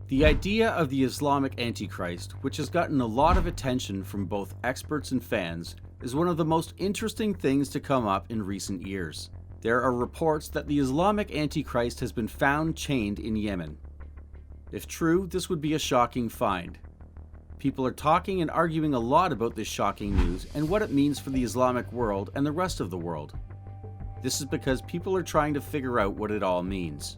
The idea of the Islamic Antichrist, which has gotten a lot of attention from both experts and fans, is one of the most interesting things to come up in recent years. There are reports that the Islamic Antichrist has been found chained in Yemen. If true, this would be a shocking find. People are talking and arguing a lot about this shocking news and what it means for the Islamic world and the rest of the world. This is because people are trying to figure out what it all means.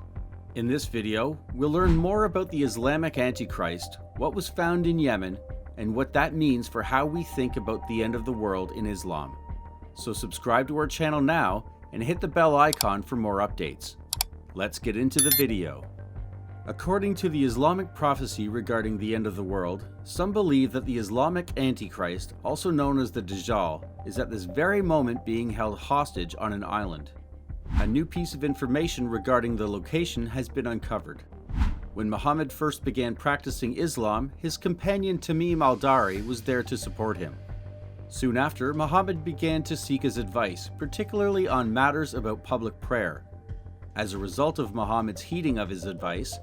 In this video, we'll learn more about the Islamic Antichrist, what was found in Yemen, and what that means for how we think about the end of the world in Islam. So subscribe to our channel now and hit the bell icon for more updates. Let's get into the video. According to the Islamic prophecy regarding the end of the world, some believe that the Islamic Antichrist, also known as the Dajjal, is at this very moment being held hostage on an island. A new piece of information regarding the location has been uncovered. When Muhammad first began practicing Islam, his companion Tamim al-Dari was there to support him. Soon after, Muhammad began to seek his advice, particularly on matters about public prayer. As a result of Muhammad's heeding of his advice,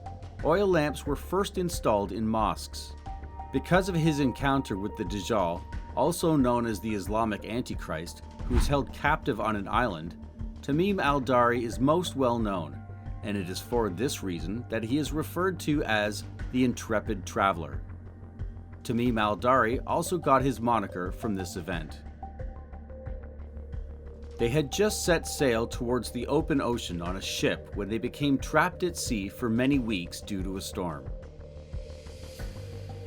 oil lamps were first installed in mosques. Because of his encounter with the Dajjal, also known as the Islamic Antichrist, who is held captive on an island, Tamim al-Dari is most well known, and it is for this reason that he is referred to as the Intrepid Traveler. Tamim al-Dari also got his moniker from this event. They had just set sail towards the open ocean on a ship when they became trapped at sea for many weeks due to a storm.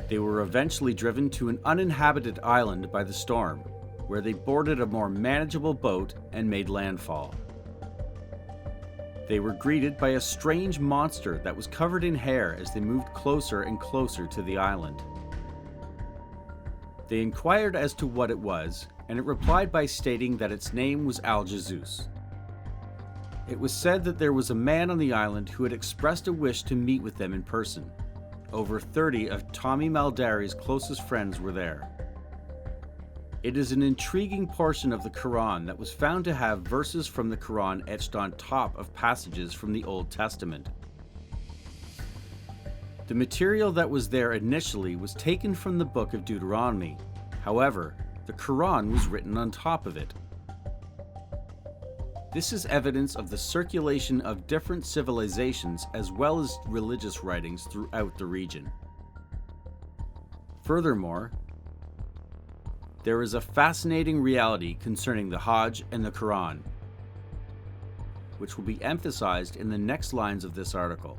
They were eventually driven to an uninhabited island by the storm, where they boarded a more manageable boat and made landfall. They were greeted by a strange monster that was covered in hair as they moved closer and closer to the island. They inquired as to what it was, and it replied by stating that its name was Al-Jesus. It was said that there was a man on the island who had expressed a wish to meet with them in person. Over 30 of Tamim al-Dari's closest friends were there. It is an intriguing portion of the Quran that was found to have verses from the Quran etched on top of passages from the Old Testament. The material that was there initially was taken from the book of Deuteronomy. However, the Quran was written on top of it. This is evidence of the circulation of different civilizations as well as religious writings throughout the region. Furthermore, there is a fascinating reality concerning the Hajj and the Quran, which will be emphasized in the next lines of this article: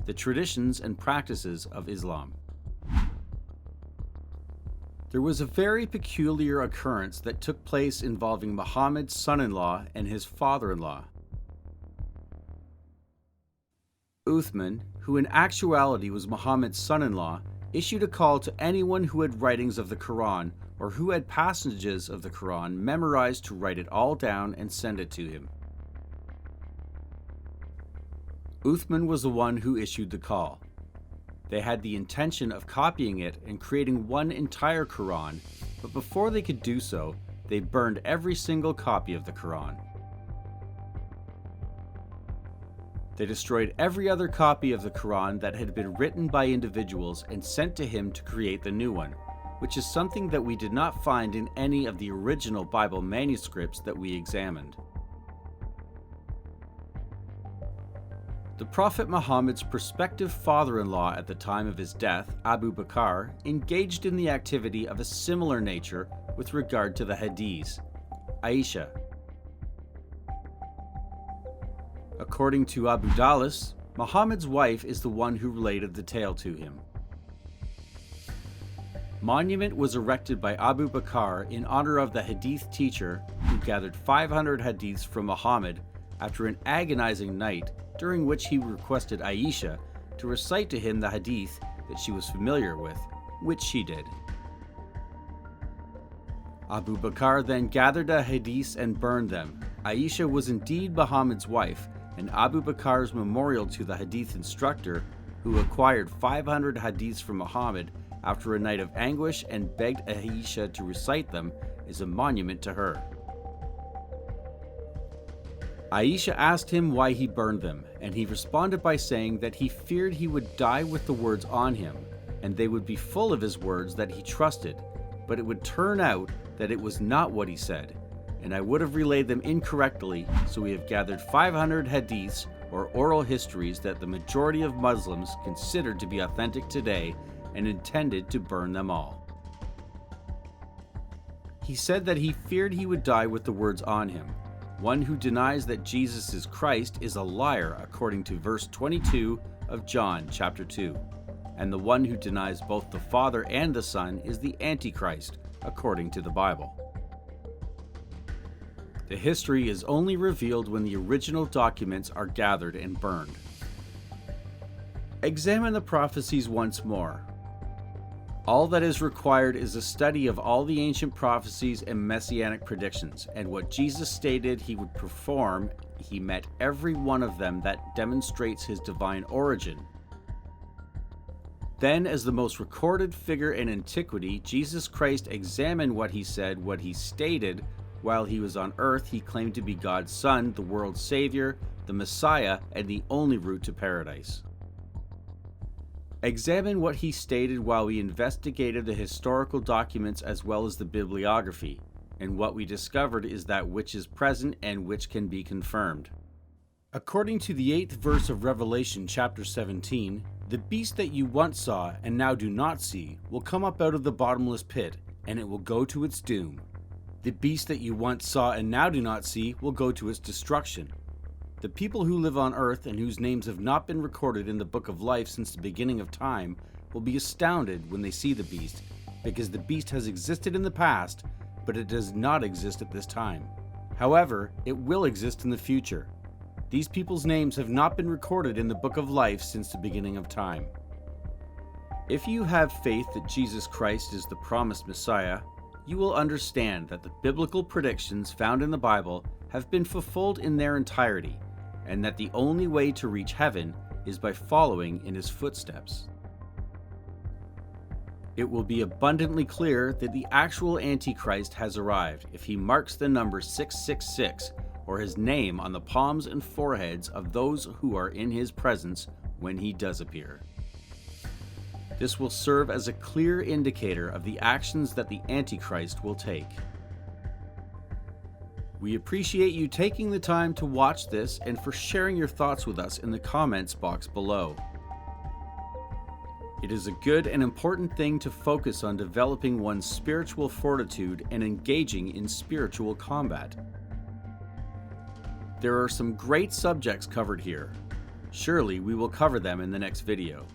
the traditions and practices of Islam. There was a very peculiar occurrence that took place involving Muhammad's son-in-law and his father-in-law. Uthman, who in actuality was Muhammad's son-in-law, issued a call to anyone who had writings of the Quran or who had passages of the Quran memorized to write it all down and send it to him. Uthman was the one who issued the call. They had the intention of copying it and creating one entire Quran, but before they could do so, they burned every single copy of the Quran. They destroyed every other copy of the Quran that had been written by individuals and sent to him to create the new one, which is something that we did not find in any of the original Bible manuscripts that we examined. The Prophet Muhammad's prospective father-in-law at the time of his death, Abu Bakr, engaged in the activity of a similar nature with regard to the Hadiths. Aisha. According to Abu Dalas, Muhammad's wife is the one who related the tale to him. Monument was erected by Abu Bakr in honor of the Hadith teacher who gathered 500 Hadiths from Muhammad after an agonizing night during which he requested Aisha to recite to him the Hadith that she was familiar with, which she did. Abu Bakr then gathered the Hadiths and burned them. Aisha was indeed Muhammad's wife, and Abu Bakr's memorial to the Hadith instructor, who acquired 500 Hadiths from Muhammad after a night of anguish and begged Aisha to recite them, is a monument to her. Aisha asked him why he burned them, and he responded by saying that he feared he would die with the words on him, and they would be full of his words that he trusted, but it would turn out that it was not what he said, and I would have relayed them incorrectly, so we have gathered 500 hadiths, or oral histories that the majority of Muslims considered to be authentic today, and intended to burn them all. He said that he feared he would die with the words on him. One who denies that Jesus is Christ is a liar, according to verse 22 of John chapter 2. And the one who denies both the Father and the Son is the Antichrist, according to the Bible. The history is only revealed when the original documents are gathered and burned. Examine the prophecies once more. All that is required is a study of all the ancient prophecies and messianic predictions, and what Jesus stated he would perform, he met every one of them that demonstrates his divine origin. Then, as the most recorded figure in antiquity, Jesus Christ examined what he said, what he stated. While he was on earth, he claimed to be God's Son, the world's Savior, the Messiah, and the only route to paradise. Examine what he stated while we investigated the historical documents as well as the bibliography, and what we discovered is that which is present and which can be confirmed. According to the 8th verse of Revelation chapter 17, the beast that you once saw and now do not see will come up out of the bottomless pit, and it will go to its doom. The beast that you once saw and now do not see will go to its destruction. The people who live on earth and whose names have not been recorded in the book of life since the beginning of time will be astounded when they see the beast, because the beast has existed in the past, but it does not exist at this time. However, it will exist in the future. These people's names have not been recorded in the book of life since the beginning of time. If you have faith that Jesus Christ is the promised Messiah, you will understand that the biblical predictions found in the Bible have been fulfilled in their entirety, and that the only way to reach heaven is by following in his footsteps. It will be abundantly clear that the actual Antichrist has arrived if he marks the number 666 or his name on the palms and foreheads of those who are in his presence when he does appear. This will serve as a clear indicator of the actions that the Antichrist will take. We appreciate you taking the time to watch this and for sharing your thoughts with us in the comments box below. It is a good and important thing to focus on developing one's spiritual fortitude and engaging in spiritual combat. There are some great subjects covered here. Surely we will cover them in the next video.